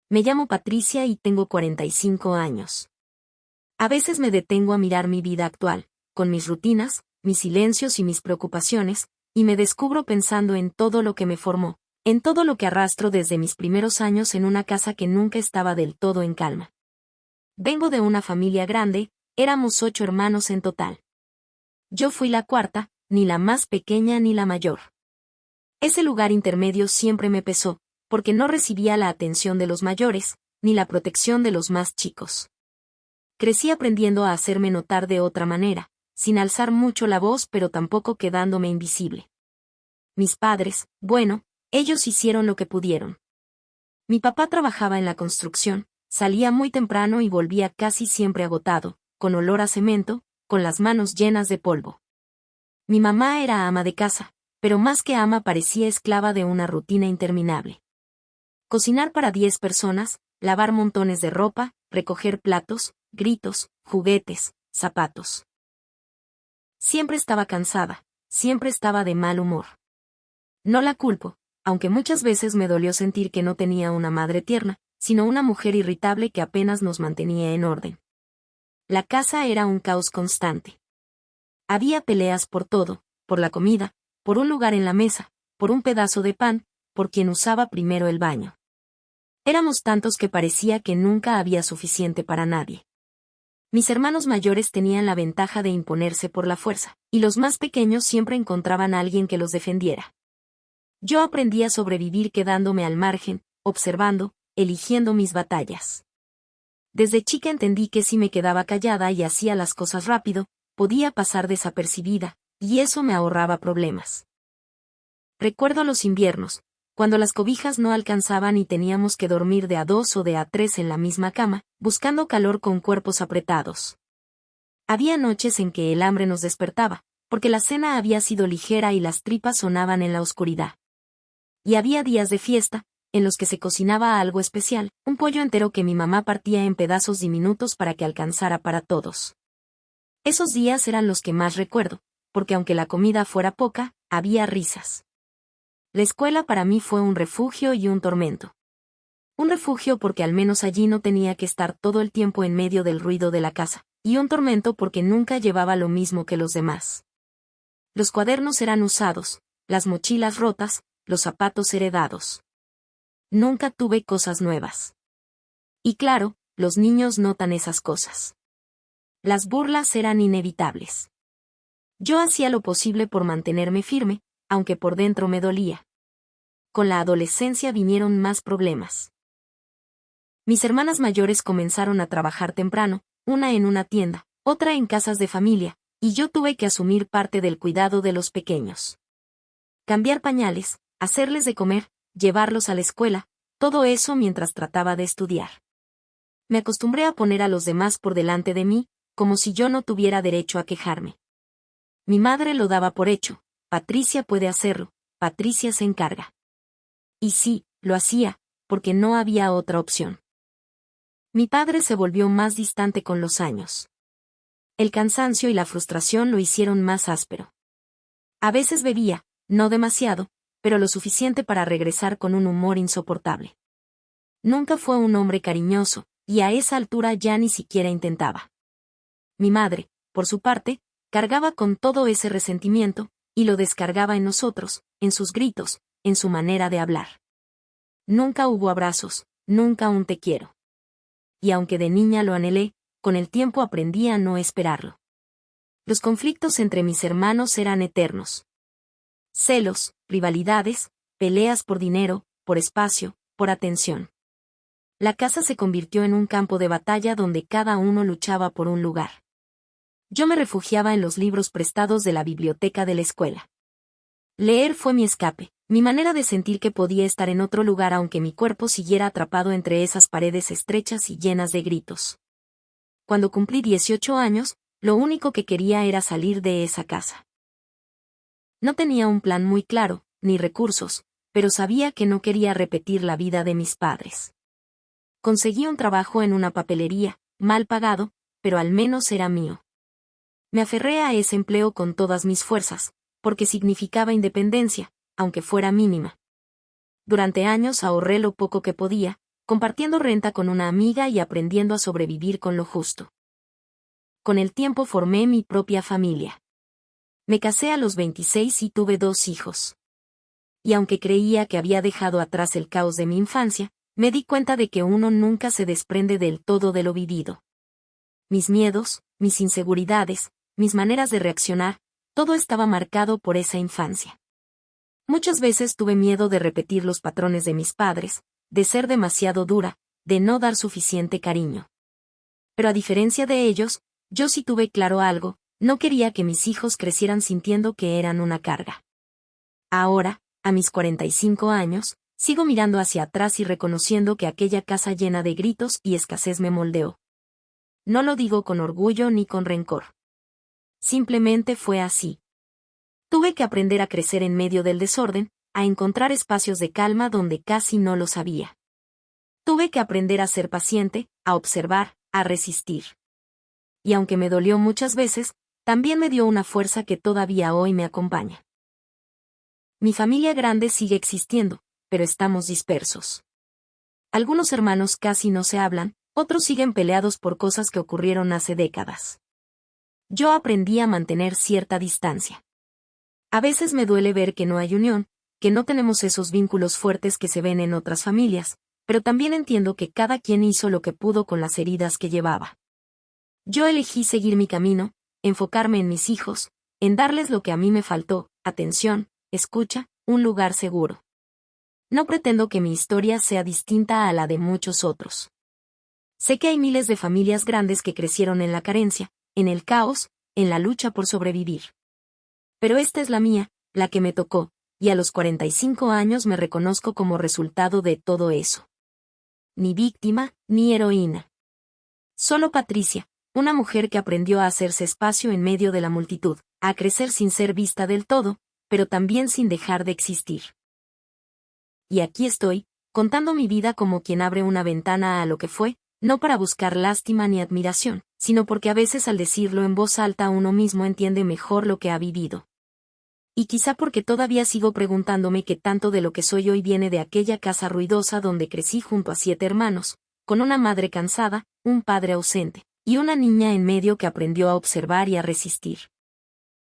Me llamo Patricia y tengo 45 años. A veces me detengo a mirar mi vida actual, con mis rutinas, mis silencios y mis preocupaciones, y me descubro pensando en todo lo que me formó, en todo lo que arrastro desde mis primeros años en una casa que nunca estaba del todo en calma. Vengo de una familia grande, éramos 8 hermanos en total. Yo fui la cuarta, ni la más pequeña ni la mayor. Ese lugar intermedio siempre me pesó, porque no recibía la atención de los mayores, ni la protección de los más chicos. Crecí aprendiendo a hacerme notar de otra manera, sin alzar mucho la voz pero tampoco quedándome invisible. Mis padres, bueno, ellos hicieron lo que pudieron. Mi papá trabajaba en la construcción, salía muy temprano y volvía casi siempre agotado, con olor a cemento, con las manos llenas de polvo. Mi mamá era ama de casa, pero más que ama parecía esclava de una rutina interminable. Cocinar para 10 personas, lavar montones de ropa, recoger platos, gritos, juguetes, zapatos. Siempre estaba cansada, siempre estaba de mal humor. No la culpo, aunque muchas veces me dolió sentir que no tenía una madre tierna, sino una mujer irritable que apenas nos mantenía en orden. La casa era un caos constante. Había peleas por todo, por la comida, por un lugar en la mesa, por un pedazo de pan, por quien usaba primero el baño. Éramos tantos que parecía que nunca había suficiente para nadie. Mis hermanos mayores tenían la ventaja de imponerse por la fuerza, y los más pequeños siempre encontraban a alguien que los defendiera. Yo aprendí a sobrevivir quedándome al margen, observando, eligiendo mis batallas. Desde chica entendí que si me quedaba callada y hacía las cosas rápido, podía pasar desapercibida, y eso me ahorraba problemas. Recuerdo los inviernos, cuando las cobijas no alcanzaban y teníamos que dormir de a 2 o de a 3 en la misma cama, buscando calor con cuerpos apretados. Había noches en que el hambre nos despertaba, porque la cena había sido ligera y las tripas sonaban en la oscuridad. Y había días de fiesta, en los que se cocinaba algo especial, un pollo entero que mi mamá partía en pedazos diminutos para que alcanzara para todos. Esos días eran los que más recuerdo, porque aunque la comida fuera poca, había risas. La escuela para mí fue un refugio y un tormento. Un refugio porque al menos allí no tenía que estar todo el tiempo en medio del ruido de la casa, y un tormento porque nunca llevaba lo mismo que los demás. Los cuadernos eran usados, las mochilas rotas, los zapatos heredados. Nunca tuve cosas nuevas. Y claro, los niños notan esas cosas. Las burlas eran inevitables. Yo hacía lo posible por mantenerme firme, aunque por dentro me dolía. Con la adolescencia vinieron más problemas. Mis hermanas mayores comenzaron a trabajar temprano, una en una tienda, otra en casas de familia, y yo tuve que asumir parte del cuidado de los pequeños. Cambiar pañales, hacerles de comer, llevarlos a la escuela, todo eso mientras trataba de estudiar. Me acostumbré a poner a los demás por delante de mí, como si yo no tuviera derecho a quejarme. Mi madre lo daba por hecho, Patricia puede hacerlo, Patricia se encarga. Y sí, lo hacía, porque no había otra opción. Mi padre se volvió más distante con los años. El cansancio y la frustración lo hicieron más áspero. A veces bebía, no demasiado, pero lo suficiente para regresar con un humor insoportable. Nunca fue un hombre cariñoso, y a esa altura ya ni siquiera intentaba. Mi madre, por su parte, cargaba con todo ese resentimiento, y lo descargaba en nosotros, en sus gritos, en su manera de hablar. Nunca hubo abrazos, nunca un te quiero. Y aunque de niña lo anhelé, con el tiempo aprendí a no esperarlo. Los conflictos entre mis hermanos eran eternos. Celos, rivalidades, peleas por dinero, por espacio, por atención. La casa se convirtió en un campo de batalla donde cada uno luchaba por un lugar. Yo me refugiaba en los libros prestados de la biblioteca de la escuela. Leer fue mi escape, mi manera de sentir que podía estar en otro lugar aunque mi cuerpo siguiera atrapado entre esas paredes estrechas y llenas de gritos. Cuando cumplí 18 años, lo único que quería era salir de esa casa. No tenía un plan muy claro, ni recursos, pero sabía que no quería repetir la vida de mis padres. Conseguí un trabajo en una papelería, mal pagado, pero al menos era mío. Me aferré a ese empleo con todas mis fuerzas, porque significaba independencia, aunque fuera mínima. Durante años ahorré lo poco que podía, compartiendo renta con una amiga y aprendiendo a sobrevivir con lo justo. Con el tiempo formé mi propia familia. Me casé a los 26 y tuve 2 hijos. Y aunque creía que había dejado atrás el caos de mi infancia, me di cuenta de que uno nunca se desprende del todo de lo vivido. Mis miedos, mis inseguridades, mis maneras de reaccionar, todo estaba marcado por esa infancia. Muchas veces tuve miedo de repetir los patrones de mis padres, de ser demasiado dura, de no dar suficiente cariño. Pero a diferencia de ellos, yo sí tuve claro algo: no quería que mis hijos crecieran sintiendo que eran una carga. Ahora, a mis 45 años, sigo mirando hacia atrás y reconociendo que aquella casa llena de gritos y escasez me moldeó. No lo digo con orgullo ni con rencor. Simplemente fue así. Tuve que aprender a crecer en medio del desorden, a encontrar espacios de calma donde casi no los había. Tuve que aprender a ser paciente, a observar, a resistir. Y aunque me dolió muchas veces, también me dio una fuerza que todavía hoy me acompaña. Mi familia grande sigue existiendo, pero estamos dispersos. Algunos hermanos casi no se hablan, otros siguen peleados por cosas que ocurrieron hace décadas. Yo aprendí a mantener cierta distancia. A veces me duele ver que no hay unión, que no tenemos esos vínculos fuertes que se ven en otras familias, pero también entiendo que cada quien hizo lo que pudo con las heridas que llevaba. Yo elegí seguir mi camino, enfocarme en mis hijos, en darles lo que a mí me faltó: atención, escucha, un lugar seguro. No pretendo que mi historia sea distinta a la de muchos otros. Sé que hay miles de familias grandes que crecieron en la carencia, en el caos, en la lucha por sobrevivir. Pero esta es la mía, la que me tocó, y a los 45 años me reconozco como resultado de todo eso. Ni víctima, ni heroína. Solo Patricia, una mujer que aprendió a hacerse espacio en medio de la multitud, a crecer sin ser vista del todo, pero también sin dejar de existir. Y aquí estoy, contando mi vida como quien abre una ventana a lo que fue, no para buscar lástima ni admiración, sino porque a veces al decirlo en voz alta uno mismo entiende mejor lo que ha vivido. Y quizá porque todavía sigo preguntándome qué tanto de lo que soy hoy viene de aquella casa ruidosa donde crecí junto a 7 hermanos, con una madre cansada, un padre ausente, y una niña en medio que aprendió a observar y a resistir.